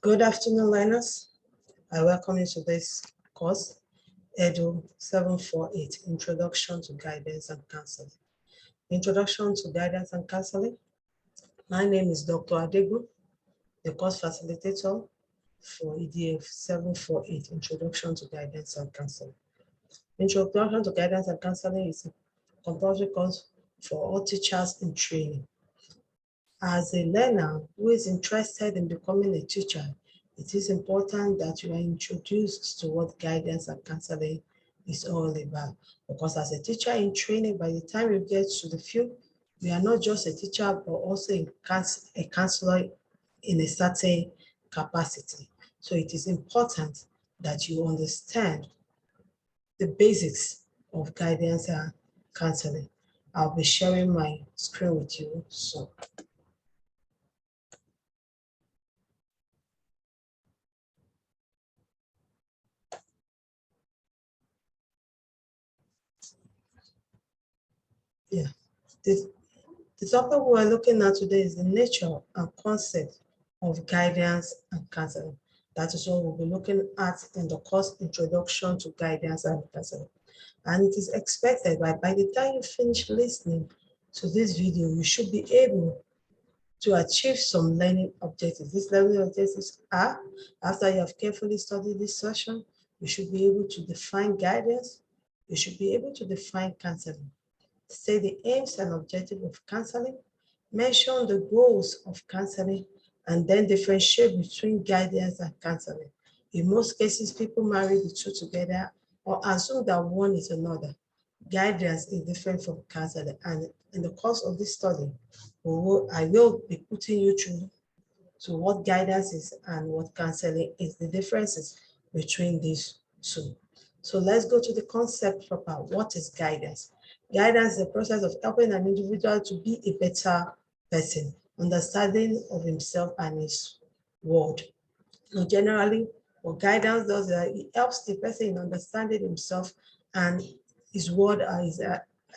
Good afternoon, learners. I welcome you to this course, EDU 748, Introduction to Guidance and Counseling. Introduction to Guidance and Counseling. My name is Dr. Adegu, the course facilitator for EDU 748, Introduction to Guidance and Counseling. Introduction to Guidance and Counseling is a compulsory course for all teachers in training. As a learner who is interested in becoming a teacher, it is important that you are introduced to what guidance and counseling is all about. Because as a teacher in training, by the time you get to the field, you are not just a teacher, but also a counselor in a certain capacity. So it is important that you understand the basics of guidance and counseling. I'll be sharing my screen with you soon. Yeah, the topic we're looking at today is the nature and concept of guidance and counseling. That is what we'll be looking at in the course Introduction to Guidance and Counseling. And it is expected that by the time you finish listening to this video, you should be able to achieve some learning objectives. These learning objectives are, after you have carefully studied this session, you should be able to define guidance, you should be able to define counseling, say the aims and objectives of counseling, mention the goals of counseling, and then differentiate between guidance and counseling. In most cases, people marry the two together or assume that one is another. Guidance is different from counseling, and in the course of this study, I will be putting you through to what guidance is and what counseling is, the differences between these two. So let's go to the concept proper. What is guidance? Guidance is the process of helping an individual to be a better person, understanding of himself and his world. So generally, what guidance does is it helps the person in understanding himself and his world and his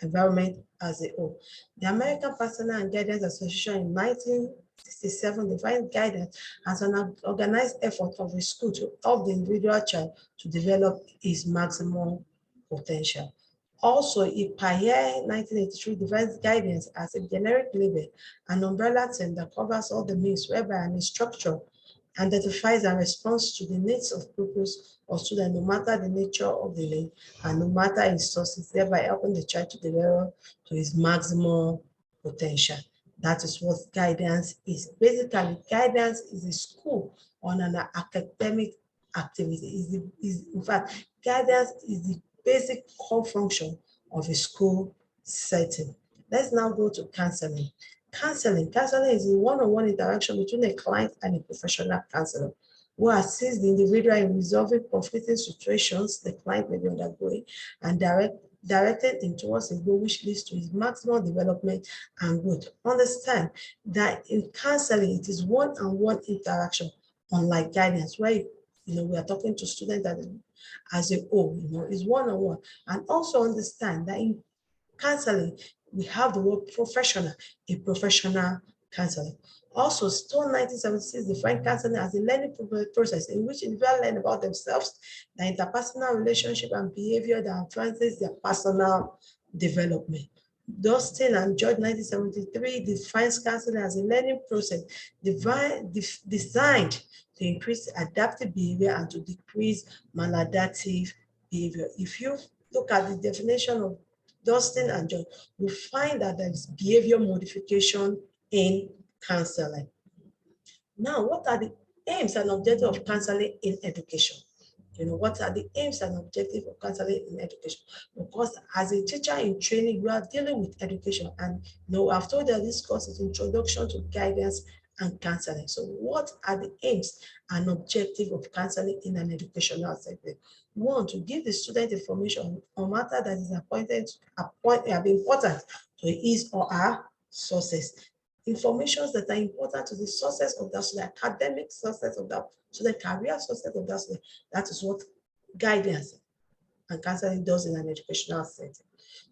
environment as a whole. The American Personal and Guidance Association in 1967 defined guidance as an organized effort of a school to help the individual child to develop his maximum potential. Also, IPAIE 1983 defines guidance as a generic label, an umbrella term that covers all the means whereby an instructor identifies and responds to the needs of pupils or students, no matter the nature of the need and no matter its sources, thereby helping the child to develop to his maximum potential. That is what guidance is. Basically, guidance is a school on an academic activity. In fact, guidance is the basic core function of a school setting. Let's now go to counseling. Counseling is a one-on-one interaction between a client and a professional counselor who assists the individual in resolving conflicting situations the client may be undergoing and directed him towards a goal which leads to his maximum development and growth. Understand that in counseling, it is one-on-one interaction, unlike guidance, where we are talking to students that as a whole, is one-on-one. And also understand that in counseling, we have the word professional, a professional counselor. Also, Stone 1976 defined counseling as a learning process in which individuals learn about themselves, their interpersonal relationship and behavior that influences their personal development. Dustin and George 1973 defines counseling as a learning process designed to increase adaptive behavior and to decrease maladaptive behavior. If you look at the definition of Dustin and John, we find that there is behavior modification in counseling. Now, what are the aims and objectives of counseling in education? What are the aims and objectives of counseling in education? Because as a teacher in training, you are dealing with education. And I've told you this course is Introduction to Guidance and Counseling. So what are the aims and objectives of counseling in an educational setting? One, to give the student information on matter that is important to his or her sources. Information that are important to the sources of that student, academic sources of that student, career sources of that student. That is what guidance and counseling does in an educational setting.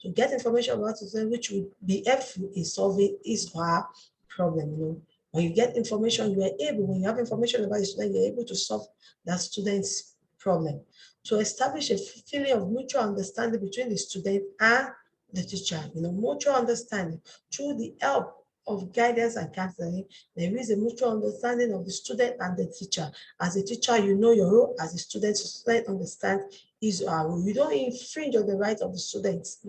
To get information about the student which will be helpful in solving his or her problem, When you get information, you are able, when you have information about a student, you're able to solve that student's problem. To establish a feeling of mutual understanding between the student and the teacher, mutual understanding through the help of guidance and counseling. There is a mutual understanding of the student and the teacher. As a teacher, you know your role. As a student, understands his or her role. You don't infringe on the rights of the students,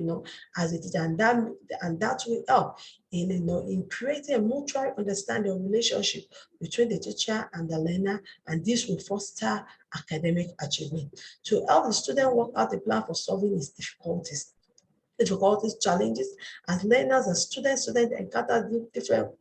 as a teacher, and that will help in creating a mutual understanding of relationship between the teacher and the learner, and this will foster academic achievement. To help the student work out a plan for solving his difficulties, challenges, as learners and students encounter different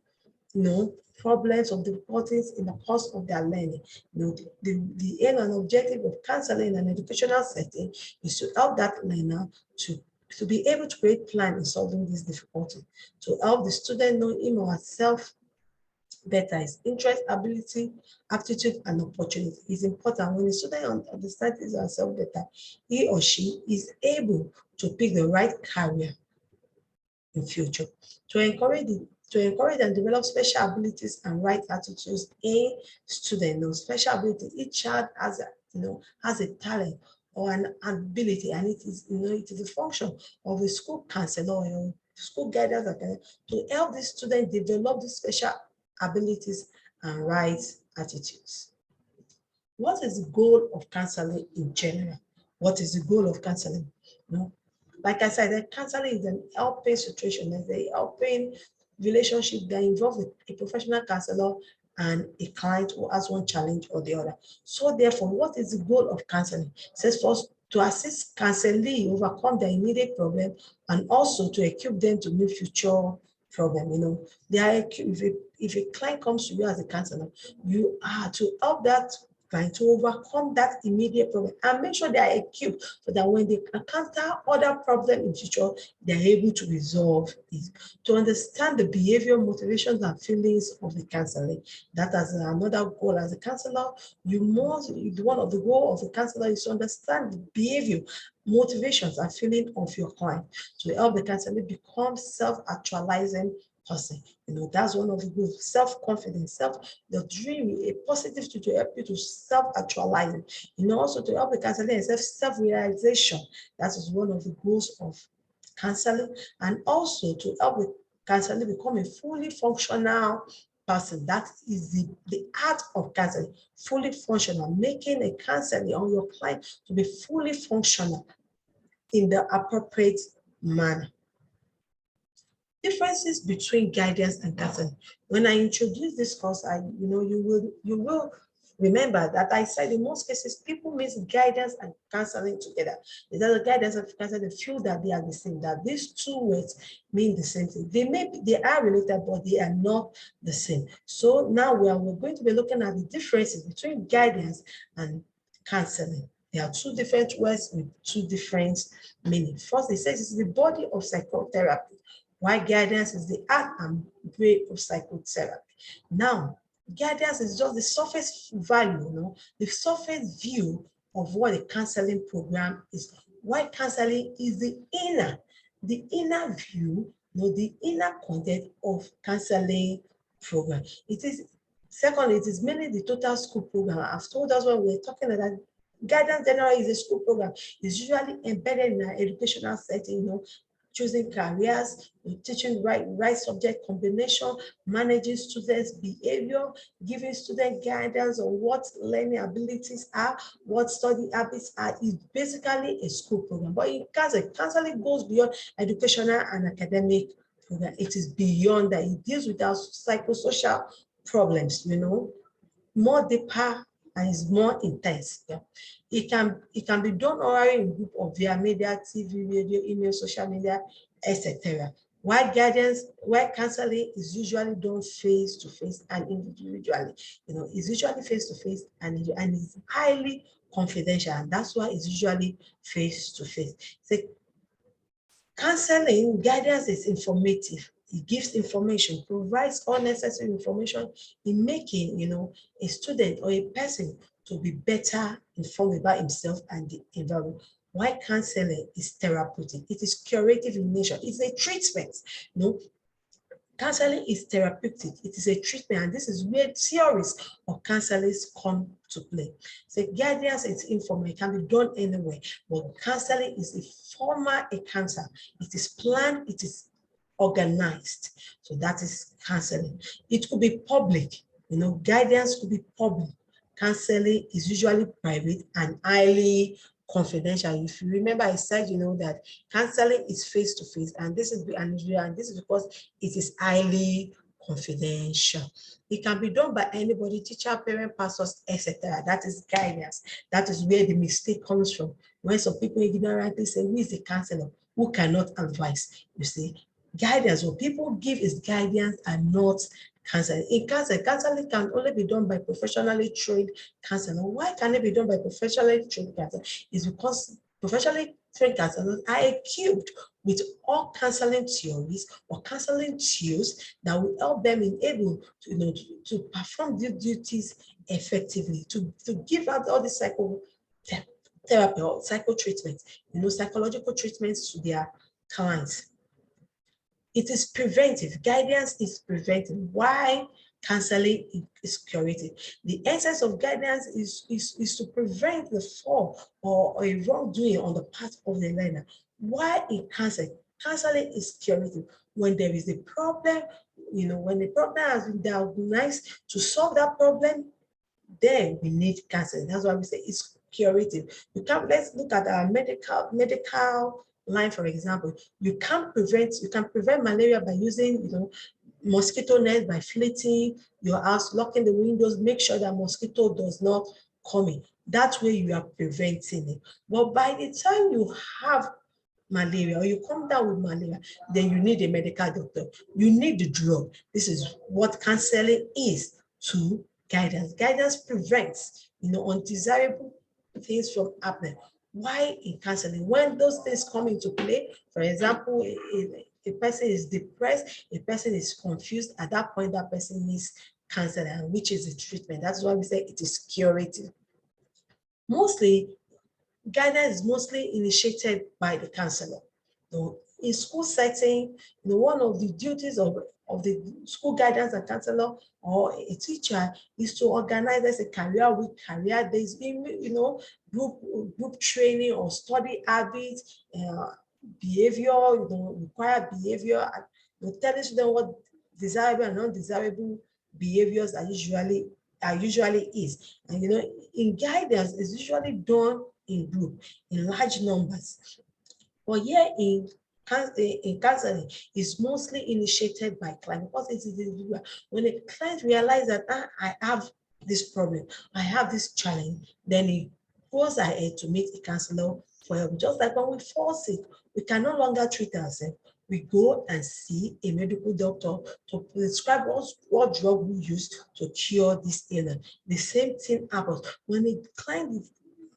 problems or difficulties in the course of their learning. The aim and objective of counseling in an educational setting is to help that learner to be able to create plan in solving this difficulty, to help the student know him or herself better, his interest, ability, aptitude, and opportunity is important. When the student understands his or herself better, he or she is able to pick the right career in future. To encourage and develop special abilities and right attitudes in students. Special ability, each child has a talent or an ability, and it is a function of a school counselor or school guidance to help the student develop the special abilities and right attitudes. What is the goal of counseling in general? What is the goal of counseling? Like I said, the counseling is an helping situation, it's a helping relationship that involves a professional counselor and a client who has one challenge or the other. So therefore, what is the goal of counseling? It says first, to assist counselee overcome their immediate problem and also to equip them to meet future problem. If a client comes to you as a counselor, you are to help that client to overcome that immediate problem and make sure they are equipped so that when they encounter other problems in future, they are able to resolve it. To understand the behavior, motivations, and feelings of the counselor. That is another goal. As a counselor, one of the goals of the counselor is to understand the behavior, motivations, and feeling of your client to help the counselor become self-actualizing person. That's one of the goals. Self-confidence, the dream, a positive to help you to self-actualize. Also to help the counselor and self-realization. That is one of the goals of counseling, and also to help the counselor become a fully functional person. That is the art of counseling, fully functional, making a counselor or your client to be fully functional in the appropriate manner. Differences between guidance and counseling. When I introduce this course, you will remember that I said in most cases people mix guidance and counseling together. The guidance and counseling, they feel that they are the same, that these two words mean the same thing. They are related, but they are not the same. So now we're going to be looking at the differences between guidance and counseling. There are two different words with two different meanings. First, it says it's the body of psychotherapy, while guidance is the art and way of psychotherapy. Now, guidance is just the surface value, the surface view of what a counseling program is. While counseling is the inner view, the inner content of counseling program. Secondly, it is mainly the total school program. I've told us when we're talking about guidance generally is a school program. It's usually embedded in an educational setting, choosing careers, teaching right subject combination, managing students' behavior, giving student guidance on what learning abilities are, what study habits are, is basically a school program. But in counseling goes beyond educational and academic program. It is beyond that. It deals with our psychosocial problems, more deeper and is more intense. Yeah. It can be done orally in group or via media, TV, radio, email, social media, etc. While counseling is usually done face to face and individually, it's usually face to face and it's highly confidential, and that's why it's usually face to face. Counseling guidance is informative. It gives information, provides all necessary information in making, a student or a person to be better informed about himself and the environment. Why counseling is therapeutic? It is curative in nature. It's a treatment. Counseling is therapeutic. It is a treatment, and this is where theories of counseling come to play. So guidance is informal. It can be done anywhere, but counseling is a formal encounter. It is planned. It is organized. So that is counseling. It could be public. Guidance could be public. Counseling is usually private and highly confidential. If you remember, I said, that counseling is face to face, and this is because it is highly confidential. It can be done by anybody, teacher, parent, pastors, etc. That is guidance. That is where the mistake comes from. When some people ignorantly say, who is the counselor? Who cannot advise? You see, guidance, what people give is guidance and not counseling. In counseling can only be done by professionally trained counselor. Why can it be done by professionally trained counselor? It's because professionally trained counselors are equipped with all counseling theories or counseling tools that will help them in able to perform their duties effectively, to give out all the therapy or psycho treatments, psychological treatments to their clients. It is preventive. Guidance is preventive. Why counseling is curative? The essence of guidance is to prevent the fall or a wrongdoing on the part of the learner. Why in counseling? Counseling is curative. When there is a problem, when the problem has been diagnosed, to solve that problem, then we need counseling. That's why we say it's curative. Let's look at our medical line, for example. You can prevent malaria by using, mosquito nets, by flitting your house, locking the windows, make sure that mosquito does not come in. That way you are preventing it. But by the time you have malaria or you come down with malaria, then you need a medical doctor. You need the drug. This is what counseling is to guidance. Guidance prevents, undesirable things from happening. Why in counseling? When those things come into play, for example, a person is depressed, a person is confused, at that point, that person needs counseling, which is a treatment. That's why we say it is curative. Guidance is mostly initiated by the counselor. In school setting, one of the duties of the school guidance and counselor or a teacher is to organize a career week, career days, group training or study habits, behavior, required behavior, telling them what desirable and undesirable behaviors are usually is. And in guidance, is usually done in group, in large numbers. But here in counseling, is mostly initiated by client because it is individual. When a client realizes that I have this problem, I have this challenge, then he goes ahead to meet a counselor for help. Just like when we fall sick, we can no longer treat ourselves. We go and see a medical doctor to prescribe what drug we use to cure this illness. The same thing happens when a client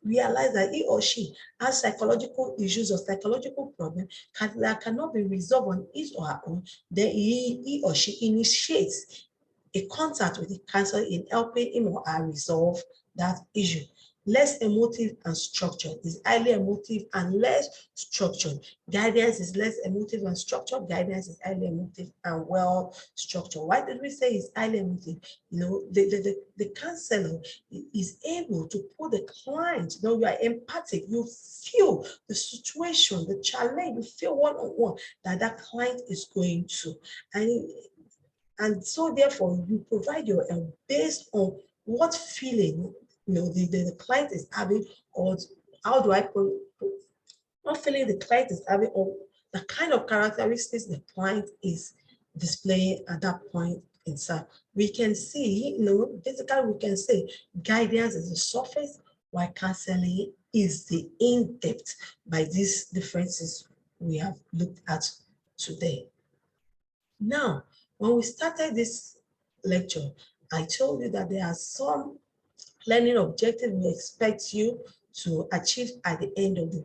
realize that he or she has psychological issues or psychological problems that cannot be resolved on his or her own, then he or she initiates a contact with the counselor in helping him or her resolve that issue. Less emotive and structured is highly emotive and less structured. Guidance is less emotive and structured. Guidance is highly emotive and well structured. Why did we say it's highly emotive? The counselor is able to put the client, you are empathic, you feel the situation, the challenge, you feel one-on-one that client is going to. And so therefore you provide your help based on what feeling the client is having, or how do I put what feeling the client is having, or the kind of characteristics the client is displaying at that point in time. We can see, basically we can say guidance is the surface, while counseling is the in-depth by these differences we have looked at today. Now, when we started this lecture, I told you that there are some learning objectives we expect you to achieve at the end of the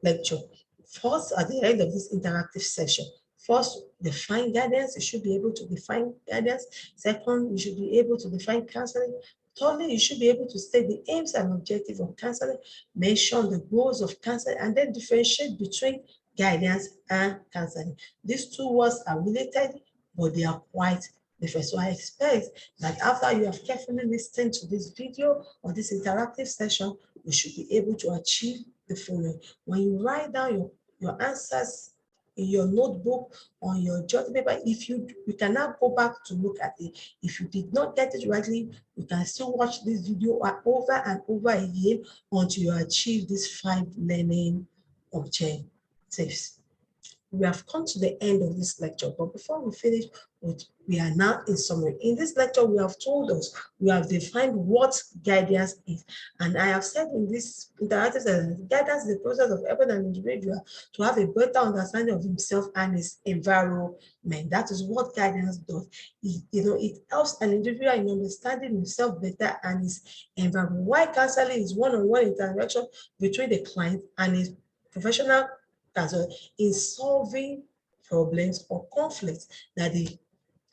lecture. First, at the end of this interactive session, first, define guidance. You should be able to define guidance. Second, you should be able to define counseling. Thirdly, you should be able to state the aims and objectives of counseling, mention the goals of counseling, and then differentiate between guidance and counseling. These two words are related. but they are quite different. So I expect that after you have carefully listened to this video or this interactive session, you should be able to achieve the following. When you write down your answers in your notebook, on your journal paper, if you cannot go back to look at it. If you did not get it rightly, you can still watch this video over and over again until you achieve these 5 learning objectives. We have come to the end of this lecture, but before we finish, we are now in summary. In this lecture, we have told us, we have defined what guidance is. And I have said in this interactive session, guidance is the process of helping an individual to have a better understanding of himself and his environment. That is what guidance does. It helps an individual in understanding himself better and his environment. Why counseling is one-on-one interaction between the client and his professional counselor in solving problems or conflicts that the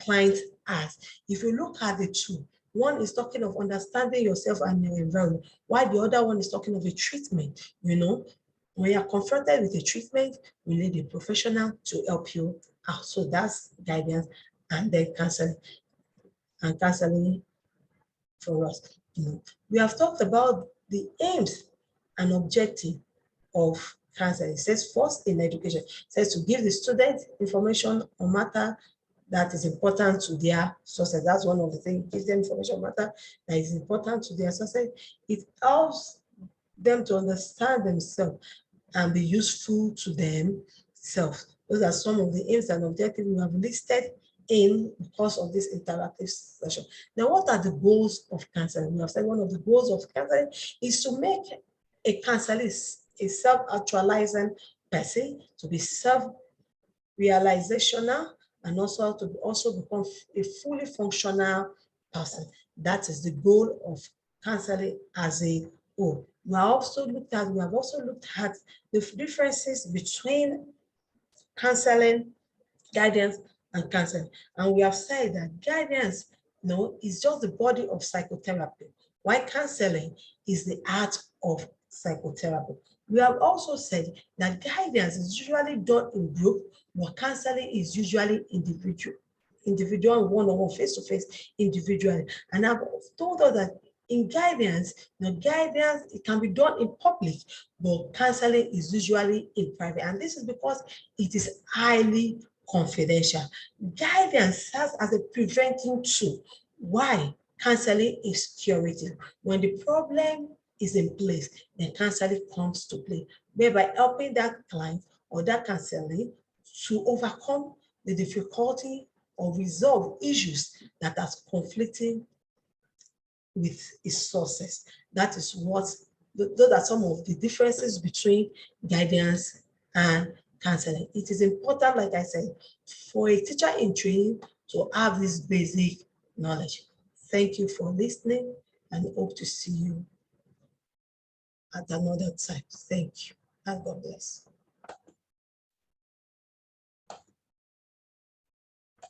client has. If you look at the two, one is talking of understanding yourself and your environment, while the other one is talking of a treatment. When you're confronted with a treatment, you need a professional to help you out. So that's guidance and then counseling. And counseling for us. We have talked about the aims and objective of counseling. It says first in education, it says to give the student information on matter that is important to their success. That's one of the things, give them information on matter that is important to their success. It helps them to understand themselves and be useful to themselves. Those are some of the aims and objectives we have listed in the course of this interactive session. Now, what are the goals of counseling? We have said one of the goals of counseling is to make a counselor a self-actualizing person, to be self-realizational, and also to become a fully functional person. That is the goal of counseling as a whole. We have also looked at the differences between counseling, guidance, and counseling. And we have said that guidance, is just the body of psychotherapy, while counseling is the art of psychotherapy. We have also said that guidance is usually done in group, but counseling is usually individual, one-on-one, face-to-face, individually. And I've told us that in guidance, it can be done in public, but counseling is usually in private. And this is because it is highly confidential. Guidance serves as a preventing tool. Why? Counseling is curative. When the problem is in place, then counseling comes to play, whereby helping that client or that counseling to overcome the difficulty or resolve issues that are conflicting with its sources. That is those are some of the differences between guidance and counseling. It is important, like I said, for a teacher in training to have this basic knowledge. Thank you for listening and hope to see you at another time. Thank you and God bless.